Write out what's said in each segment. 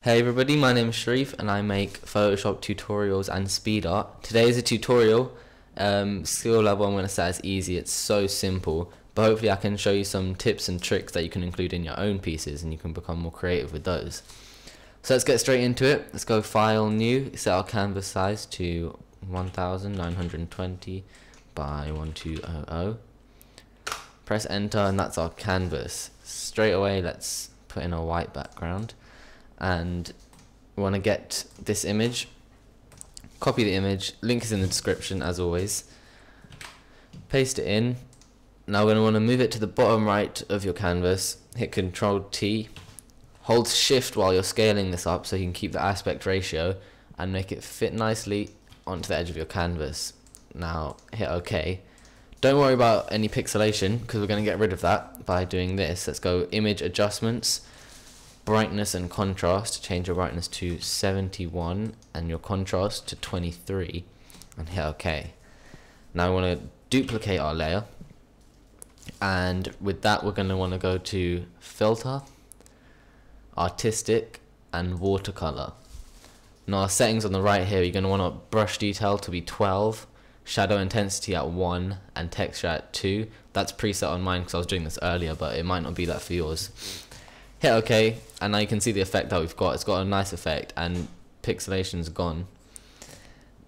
Hey everybody, my name is Sharif and I make Photoshop tutorials and speed art. Today is a tutorial. Skill level I'm going to set as easy, it's so simple, but hopefully I can show you some tips and tricks that you can include in your own pieces and you can become more creative with those. So let's get straight into it. Let's go File, New, set our canvas size to 1920 by 1200. Press enter and that's our canvas. Straight away let's put in a white background. And we want to get this image, copy the image, link is in the description as always, paste it in. Now we're going to want to move it to the bottom right of your canvas, hit Ctrl T, hold shift while you're scaling this up so you can keep the aspect ratio and make it fit nicely onto the edge of your canvas. Now hit OK. Don't worry about any pixelation because we're going to get rid of that by doing this. Let's go Image Adjustments, Brightness and Contrast, change your brightness to 71 and your contrast to 23 and hit OK. Now we want to duplicate our layer, and with that we're going to want to go to Filter, Artistic and Watercolour. Now our settings on the right here, you're going to want brush detail to be 12, shadow intensity at 1 and texture at 2. That's preset on mine because I was doing this earlier, but it might not be that for yours. Hit OK, and now you can see the effect that we've got. It's got a nice effect and pixelation's gone.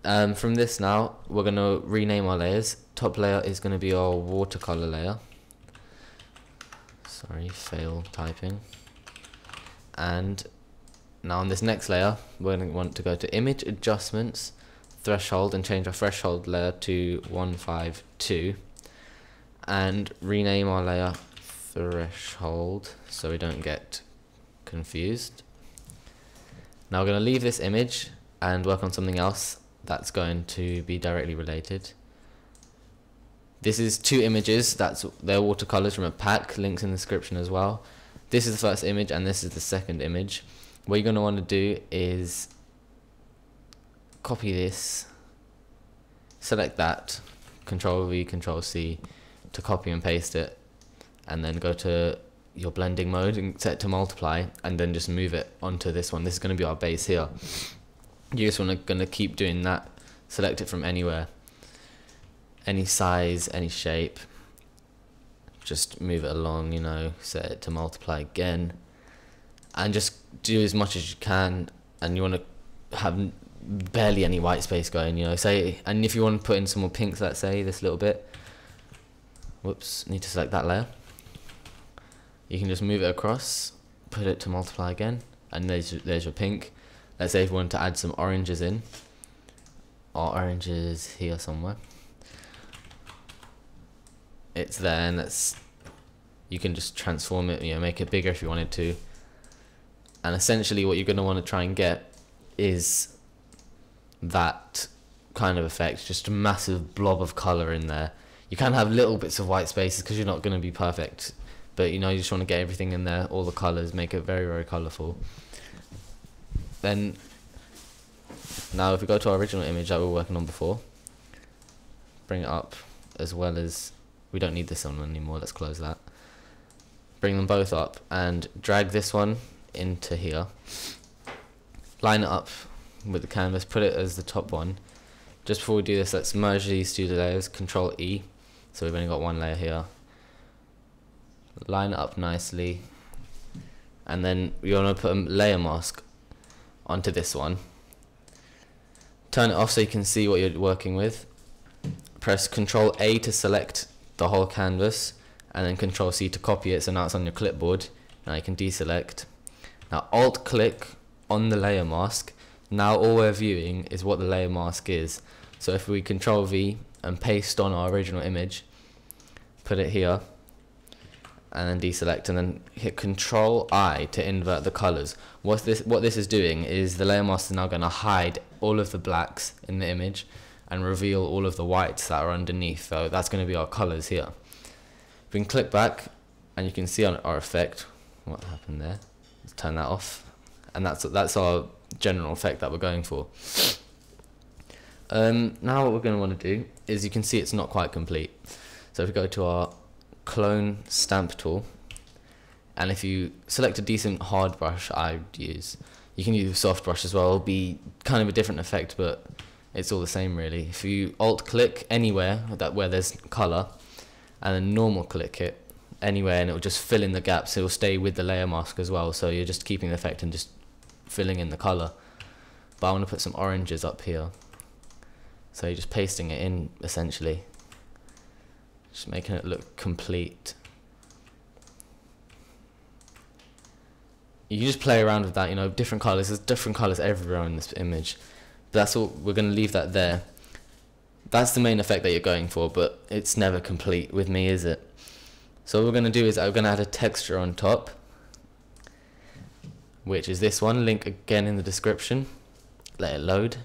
From this now, we're going to rename our layers. Top layer is going to be our watercolor layer. Sorry, fail typing. And now on this next layer, we're going to want to go to Image Adjustments, Threshold, and change our threshold layer to 152. And rename our layer Threshold so we don't get confused. Now we're going to leave this image and work on something else that's going to be directly related. This is two images, they're watercolors from a pack, links in the description as well. This is the first image and this is the second image. What you're going to want to do is copy this, select that, Control V, Control C to copy and paste it, and then go to your blending mode and set it to multiply, and then just move it onto this one. This is going to be our base here. You just want to keep doing that. Select it from anywhere, any size, any shape. Just move it along, you know, set it to multiply again, and just do as much as you can. And you want to have barely any white space going, you know. Say, and if you want to put in some more pinks, let's say this little bit. Whoops, need to select that layer. You can just move it across, put it to multiply again, and there's your pink. Let's say if we want to add some oranges in. Our oranges here somewhere. It's there, and you can just transform it, you know, make it bigger if you wanted to. And essentially what you're going to want to try and get is that kind of effect, just a massive blob of colour in there. You can have little bits of white spaces because you're not going to be perfect, but you know, you just want to get everything in there, all the colours, make it very, very colourful. Then, now if we go to our original image that we were working on before, bring it up, as well as, we don't need this one anymore, let's close that. Bring them both up and drag this one into here. Line it up with the canvas, put it as the top one. Just before we do this, let's merge these two layers, Control E, so we've only got one layer here. Line it up nicely, and then you want to put a layer mask onto this one. Turn it off so you can see what you're working with. Press Control A to select the whole canvas, and then Control C to copy it, so now it's on your clipboard. Now you can deselect. Now Alt click on the layer mask. Now all we're viewing is what the layer mask is. So if we Control V and paste on our original image, put it here, and then deselect, and then hit Control I to invert the colors. What this is doing is the layer mask is now going to hide all of the blacks in the image and reveal all of the whites that are underneath. So that's going to be our colors here. We can click back and you can see on our effect what happened there. Let's turn that off, and that's our general effect that we're going for. Now what we're going to want to do is, you can see it's not quite complete. So if we go to our clone stamp tool, and if you select a decent hard brush, I'd use You can use a soft brush as well. It'll be kind of a different effect, but it's all the same really. If you alt click anywhere where there's colour, and then normal click it anywhere, and it will just fill in the gaps. It will stay with the layer mask as well, so you're just keeping the effect and just filling in the colour. But I want to put some oranges up here, so you're just pasting it in essentially, just making it look complete. You can just play around with that, you know, different colours. There's different colours everywhere in this image. But that's all, we're going to leave that there. That's the main effect that you're going for, but it's never complete with me, is it? So what we're going to do is I'm going to add a texture on top, which is this one, link again in the description. Let it load.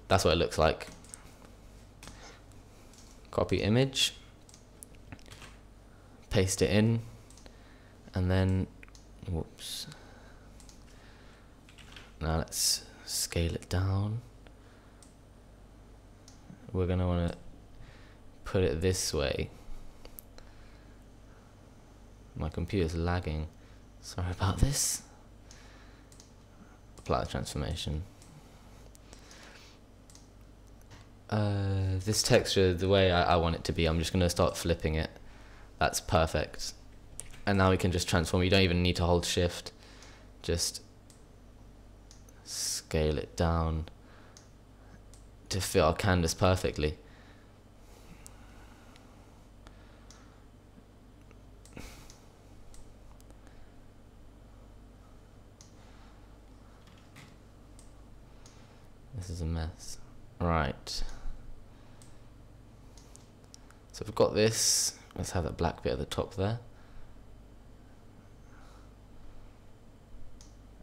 That's what it looks like. Copy image, paste it in, and then, whoops. Now let's scale it down. We're going to want to put it this way. My computer's lagging. Sorry about this. Apply the transformation. This texture, the way I want it to be, I'm just going to start flipping it. That's perfect. And now we can just transform. You don't even need to hold shift. Just scale it down to fit our canvas perfectly. This is a mess. Right. So we've got this. Let's have that black bit at the top there.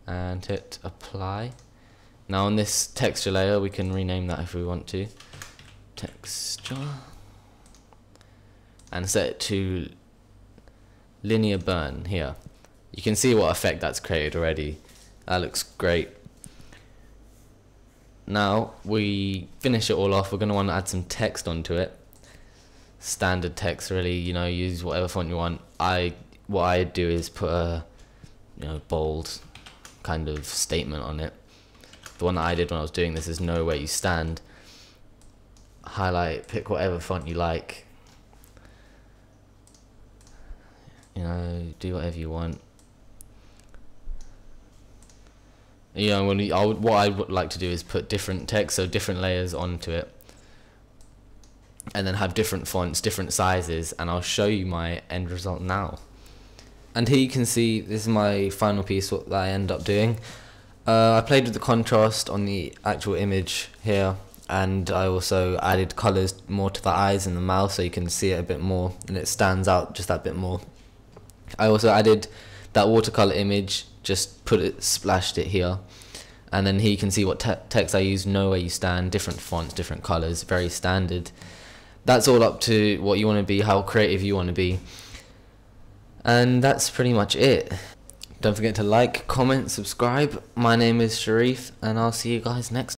And hit apply. Now on this texture layer, we can rename that if we want to. Texture. And set it to linear burn here. You can see what effect that's created already. That looks great. Now we finish it all off. We're going to want to add some text onto it. Standard text, really. You know, use whatever font you want. What I do is put a, you know, bold kind of statement on it. The one that I did when I was doing this is know where you stand. Highlight, pick whatever font you like. You know, do whatever you want. You know, what I would like to do is put different text, so different layers onto it, and then have different fonts, different sizes, and I'll show you my end result now. And here you can see this is my final piece, what I end up doing. I played with the contrast on the actual image here, and I also added colours more to the eyes and the mouth so you can see it a bit more and it stands out just that bit more. I also added that watercolour image, just splashed it here, and then here you can see what text I use, know where you stand, different fonts, different colours, very standard. That's all up to what you want to be, how creative you want to be, and that's pretty much it. Don't forget to like, comment, subscribe. My name is Sharif, and I'll see you guys next time.